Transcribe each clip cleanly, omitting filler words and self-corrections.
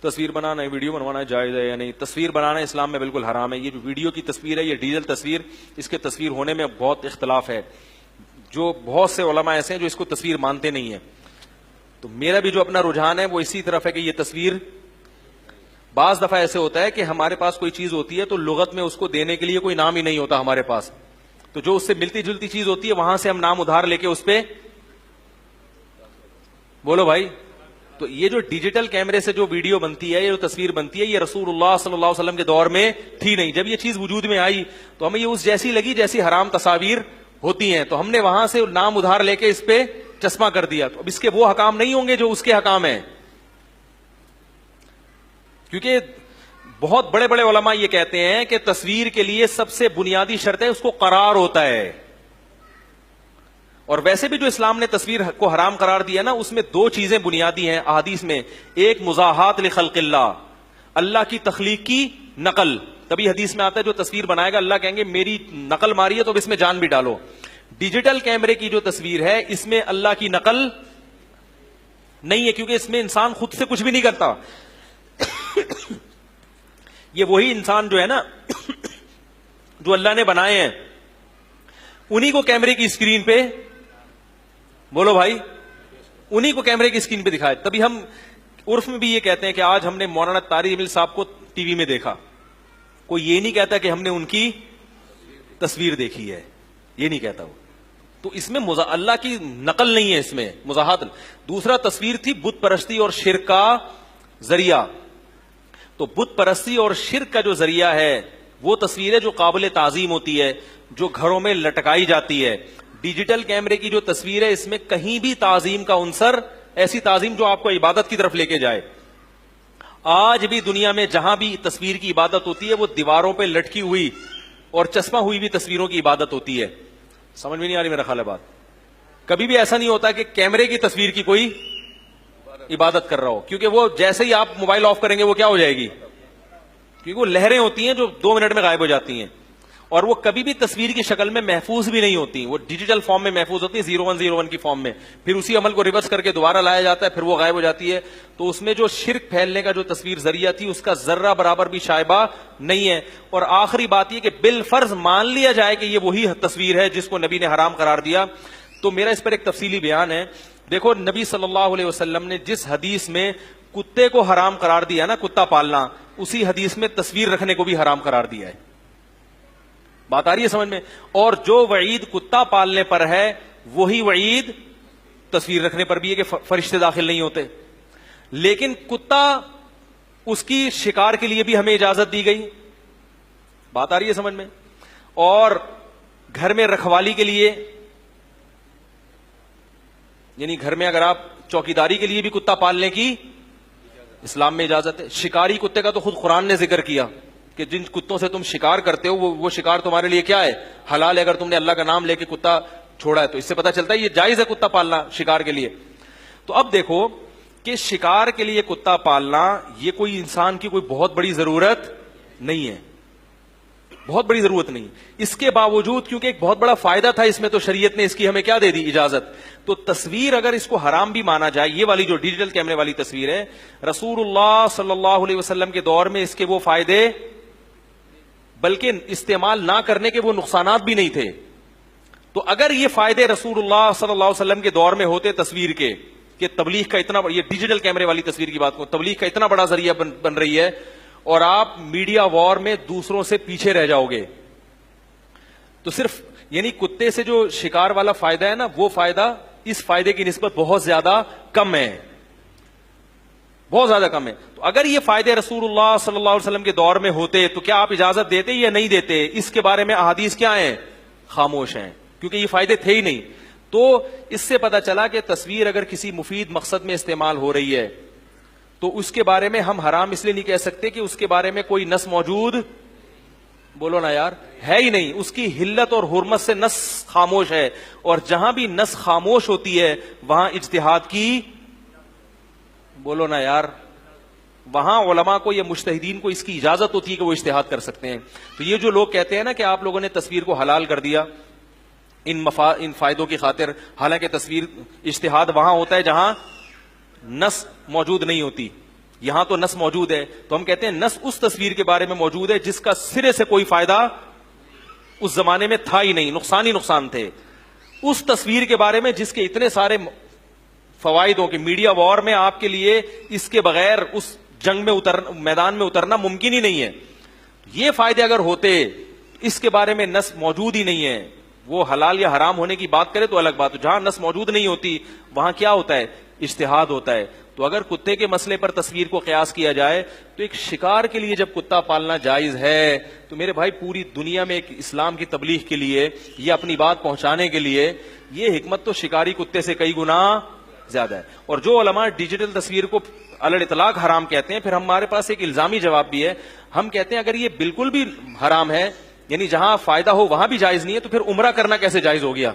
تصویر بنانا ہے، ویڈیو بنوانا جائز ہے یا نہیں؟ تصویر بنانا اسلام میں بالکل حرام ہے. یہ جو ویڈیو کی تصویر ہے، یہ ڈیجیٹل تصویر، اس کے تصویر ہونے میں بہت اختلاف ہے. جو بہت سے علماء ایسے ہیں جو اس کو تصویر مانتے نہیں ہیں. تو میرا بھی جو اپنا رجحان ہے وہ اسی طرف ہے کہ یہ تصویر، بعض دفعہ ایسے ہوتا ہے کہ ہمارے پاس کوئی چیز ہوتی ہے تو لغت میں اس کو دینے کے لیے کوئی نام ہی نہیں ہوتا ہمارے پاس، تو جو اس سے ملتی جلتی چیز ہوتی ہے وہاں سے ہم نام ادھار لے کے اس پہ، بولو بھائی. تو یہ جو ڈیجیٹل کیمرے سے جو ویڈیو بنتی ہے، یہ جو تصویر بنتی ہے، یہ رسول اللہ صلی اللہ علیہ وسلم کے دور میں تھی نہیں. جب یہ چیز وجود میں آئی تو ہمیں یہ اس جیسی لگی جیسی حرام تصاویر ہوتی ہیں، تو ہم نے وہاں سے نام ادھار لے کے اس پہ چشمہ کر دیا. تو اب اس کے وہ حکام نہیں ہوں گے جو اس کے حکام ہیں، کیونکہ بہت بڑے بڑے علماء یہ کہتے ہیں کہ تصویر کے لیے سب سے بنیادی شرط ہے اس کو قرار ہوتا ہے. اور ویسے بھی جو اسلام نے تصویر کو حرام قرار دیا نا، اس میں دو چیزیں بنیادی ہیں احادیث میں. ایک مزاحات لخلق اللہ، اللہ کی تخلیق کی نقل. کبھی حدیث میں آتا ہے جو تصویر بنائے گا اللہ کہیں گے میری نقل ماری ہے تو اب اس میں جان بھی ڈالو. ڈیجیٹل کیمرے کی جو تصویر ہے اس میں اللہ کی نقل نہیں ہے، کیونکہ اس میں انسان خود سے کچھ بھی نہیں کرتا. یہ وہی انسان جو ہے نا جو اللہ نے بنائے ہیں، انہی کو کیمرے کی اسکرین پہ، بولو بھائی، انہی کو کیمرے کی اسکرین پہ دکھائے. تبھی ہم عرف میں بھی یہ کہتے ہیں کہ آج ہم نے مولانا طارق جمیل صاحب کو ٹی وی میں دیکھا. کوئی یہ نہیں کہتا کہ ہم نے ان کی تصویر دیکھی ہے، یہ نہیں کہتا وہ. تو اس میں اللہ کی نقل نہیں ہے، اس میں مزاحات. دوسرا تصویر تھی بت پرستی اور شرک کا ذریعہ. تو بت پرستی اور شرک کا جو ذریعہ ہے وہ تصویر ہے جو قابل تعظیم ہوتی ہے، جو گھروں میں لٹکائی جاتی ہے. ڈیجیٹل کیمرے کی جو تصویر ہے اس میں کہیں بھی تعظیم کا عنصر، ایسی تعظیم جو آپ کو عبادت کی طرف لے کے جائے. آج بھی دنیا میں جہاں بھی تصویر کی عبادت ہوتی ہے وہ دیواروں پہ لٹکی ہوئی اور چسپاں ہوئی بھی تصویروں کی عبادت ہوتی ہے. سمجھ میں نہیں آ رہی میرا خیال ہے بات. کبھی بھی ایسا نہیں ہوتا کہ کیمرے کی تصویر کی کوئی عبادت کر رہا ہو، کیونکہ وہ جیسے ہی آپ موبائل آف کریں گے وہ کیا ہو جائے گی، کیونکہ وہ لہریں ہوتی ہیں جو 2 منٹ میں غائب ہو جاتی ہیں، اور وہ کبھی بھی تصویر کی شکل میں محفوظ بھی نہیں ہوتی. وہ ڈیجیٹل فارم میں محفوظ ہوتی ہے، 0101 کی فارم میں. پھر اسی عمل کو ریورس کر کے دوبارہ لایا جاتا ہے، پھر وہ غائب ہو جاتی ہے. تو اس میں جو شرک پھیلنے کا جو تصویر ذریعہ تھی اس کا ذرہ برابر بھی شائبہ نہیں ہے. اور آخری بات یہ کہ بالفرض مان لیا جائے کہ یہ وہی تصویر ہے جس کو نبی نے حرام قرار دیا، تو میرا اس پر ایک تفصیلی بیان ہے. دیکھو نبی صلی اللہ علیہ وسلم نے جس حدیث میں کتے کو حرام قرار دیا نا، کتا پالنا، اسی حدیث میں تصویر رکھنے کو بھی حرام قرار دیا ہے. بات آ رہی ہے سمجھ میں؟ اور جو وعید کتا پالنے پر ہے وہی وعید تصویر رکھنے پر بھی ہے کہ فرشتے داخل نہیں ہوتے. لیکن کتا، اس کی شکار کے لیے بھی ہمیں اجازت دی گئی. بات آ رہی ہے سمجھ میں؟ اور گھر میں رکھوالی کے لیے، یعنی گھر میں اگر آپ چوکیداری کے لیے بھی کتا پالنے کی اسلام میں اجازت ہے. شکاری کتے کا تو خود قرآن نے ذکر کیا کہ جن کتوں سے تم شکار کرتے ہو وہ شکار تمہارے لیے کیا ہے، حلال ہے. اگر تم نے اللہ کا نام لے کے کتا چھوڑا ہے تو اس سے پتا چلتا ہے یہ جائز ہے کتا پالنا شکار کے لیے. تو اب دیکھو کہ شکار کے لیے کتا پالنا یہ کوئی انسان کی کوئی بہت بڑی ضرورت نہیں ہے، بہت بڑی ضرورت نہیں. اس کے باوجود کیونکہ ایک بہت بڑا فائدہ تھا اس میں، تو شریعت نے اس کی ہمیں کیا دے دی، اجازت. تو تصویر اگر اس کو حرام بھی مانا جائے، یہ والی جو ڈیجیٹل کیمرے والی تصویر ہے، رسول اللہ صلی اللہ علیہ وسلم کے دور میں اس کے وہ فائدے، بلکہ استعمال نہ کرنے کے وہ نقصانات بھی نہیں تھے. تو اگر یہ فائدے رسول اللہ صلی اللہ علیہ وسلم کے دور میں ہوتے تصویر کے، کہ تبلیغ کا اتنا، یہ ڈیجیٹل کیمرے والی تصویر کی بات کو، تبلیغ کا اتنا بڑا ذریعہ بن رہی ہے، اور آپ میڈیا وار میں دوسروں سے پیچھے رہ جاؤ گے. تو صرف یعنی کتے سے جو شکار والا فائدہ ہے نا، وہ فائدہ اس فائدے کی نسبت بہت زیادہ کم ہے، بہت زیادہ کم ہے. تو اگر یہ فائدے رسول اللہ صلی اللہ علیہ وسلم کے دور میں ہوتے تو کیا آپ اجازت دیتے یا نہیں دیتے؟ اس کے بارے میں احادیث کیا ہیں، خاموش ہیں، کیونکہ یہ فائدے تھے ہی نہیں. تو اس سے پتا چلا کہ تصویر اگر کسی مفید مقصد میں استعمال ہو رہی ہے تو اس کے بارے میں ہم حرام اس لیے نہیں کہہ سکتے کہ اس کے بارے میں کوئی نص موجود، بولو نا یار، ہے ہی نہیں. اس کی حلت اور حرمت سے نص خاموش ہے، اور جہاں بھی نص خاموش ہوتی ہے وہاں اجتہاد کی، بولو نا یار، وہاں علماء کو یا مجتہدین کو اس کی اجازت ہوتی ہے کہ وہ اجتہاد کر سکتے ہیں. تو یہ جو لوگ کہتے ہیں نا کہ آپ لوگوں نے تصویر کو حلال کر دیا ان فائدوں کی خاطر، حالانکہ تصویر اجتہاد وہاں ہوتا ہے جہاں نص موجود نہیں ہوتی. یہاں تو نس موجود ہے, تو ہم کہتے ہیں نس اس تصویر کے بارے میں موجود ہے جس کا سرے سے کوئی فائدہ اس زمانے میں تھا ہی نہیں, نقصان ہی نقصان تھے. اس تصویر کے بارے میں جس کے اتنے سارے فوائد ہوں کہ میڈیا وار میں آپ کے لیے اس کے بغیر اس جنگ میں میدان میں اترنا ممکن ہی نہیں ہے. یہ فائدے اگر ہوتے, اس کے بارے میں نس موجود ہی نہیں ہے. وہ حلال یا حرام ہونے کی بات کرے تو الگ بات, جہاں نس موجود نہیں ہوتی وہاں کیا ہوتا ہے, اجتہاد ہوتا ہے. تو اگر کتے کے مسئلے پر تصویر کو قیاس کیا جائے تو ایک شکار کے لیے جب کتا پالنا جائز ہے تو میرے بھائی پوری دنیا میں ایک اسلام کی تبلیغ کے لیے یا اپنی بات پہنچانے کے لیے یہ حکمت تو شکاری کتے سے کئی گنا زیادہ ہے. اور جو علماء ڈیجیٹل تصویر کو علی اطلاق حرام کہتے ہیں, پھر ہمارے پاس ایک الزامی جواب بھی ہے. ہم کہتے ہیں اگر یہ بالکل بھی حرام ہے, یعنی جہاں فائدہ ہو وہاں بھی جائز نہیں ہے, تو پھر عمرہ کرنا کیسے جائز ہو گیا؟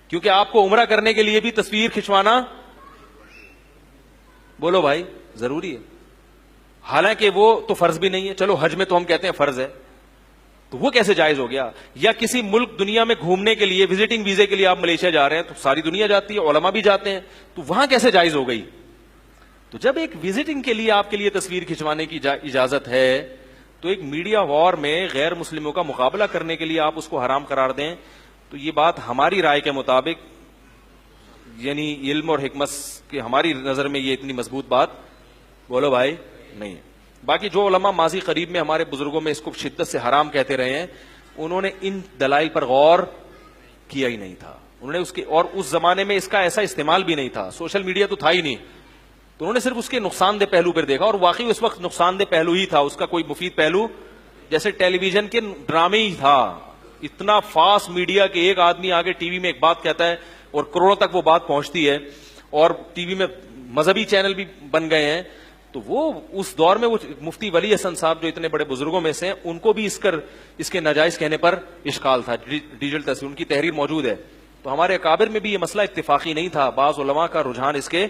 کیونکہ آپ کو عمرہ کرنے کے لیے بھی تصویر کھنچوانا, بولو بھائی, ضروری ہے. حالانکہ وہ تو فرض بھی نہیں ہے. چلو حج میں تو ہم کہتے ہیں فرض ہے, تو وہ کیسے جائز ہو گیا؟ یا کسی ملک دنیا میں گھومنے کے لیے وزٹنگ ویزے کے لیے آپ ملیشیا جا رہے ہیں, تو ساری دنیا جاتی ہے, علماء بھی جاتے ہیں, تو وہاں کیسے جائز ہو گئی؟ تو جب ایک وزٹنگ کے لیے آپ کے لیے تصویر کھنچوانے کی اجازت ہے, تو ایک میڈیا وار میں غیر مسلموں کا مقابلہ کرنے کے لیے آپ اس کو حرام قرار دیں, تو یہ بات ہماری رائے کے مطابق یعنی علم اور حکمت کی ہماری نظر میں یہ اتنی مضبوط بات, بولو بھائی, نہیں ہے. باقی جو علماء ماضی قریب میں ہمارے بزرگوں میں اس کو شدت سے حرام کہتے رہے ہیں, انہوں نے ان دلائل پر غور کیا ہی نہیں تھا. انہوں نے اس کے, اور اس زمانے میں اس کا ایسا استعمال بھی نہیں تھا, سوشل میڈیا تو تھا ہی نہیں, تو انہوں نے صرف اس کے نقصان دہ پہلو پر دیکھا, اور واقعی اس وقت نقصان دہ پہلو ہی تھا, اس کا کوئی مفید پہلو جیسے ٹیلی ویژن کے ڈرامے ہی تھا. اتنا فاسٹ میڈیا کہ ایک آدمی آگے ٹی وی میں ایک بات کہتا ہے اور کروڑوں تک وہ بات پہنچتی ہے, اور ٹی وی میں مذہبی چینل بھی بن گئے ہیں. تو وہ اس دور میں وہ مفتی ولی حسن صاحب جو اتنے بڑے بزرگوں میں سے ہیں, ان کو بھی اس کے ناجائز کہنے پر اشکال تھا. ڈیجیٹل تصویر, ان کی تحریر موجود ہے. تو ہمارے اکابر میں بھی یہ مسئلہ اتفاقی نہیں تھا, بعض علماء کا رجحان اس کے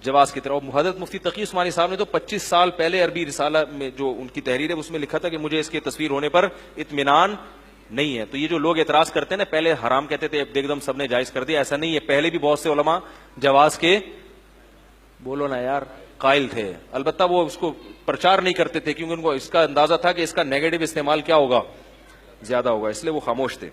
جواز کی طرف. حضرت مفتی تقی عثمانی صاحب نے تو 25 سال پہلے عربی رسالہ میں جو ان کی تحریر ہے اس میں لکھا تھا کہ مجھے اس کے تصویر ہونے پر اطمینان نہیں ہے. تو یہ جو لوگ اعتراض کرتے ہیں نا, پہلے حرام کہتے تھے, اب ایک دم سب نے جائز کر دیا, ایسا نہیں ہے. پہلے بھی بہت سے علماء جواز کے, بولو نا یار, قائل تھے. البتہ وہ اس کو پرچار نہیں کرتے تھے کیونکہ ان کو اس کا اندازہ تھا کہ اس کا نیگیٹو استعمال کیا ہوگا, زیادہ ہوگا, اس لیے وہ خاموش تھے.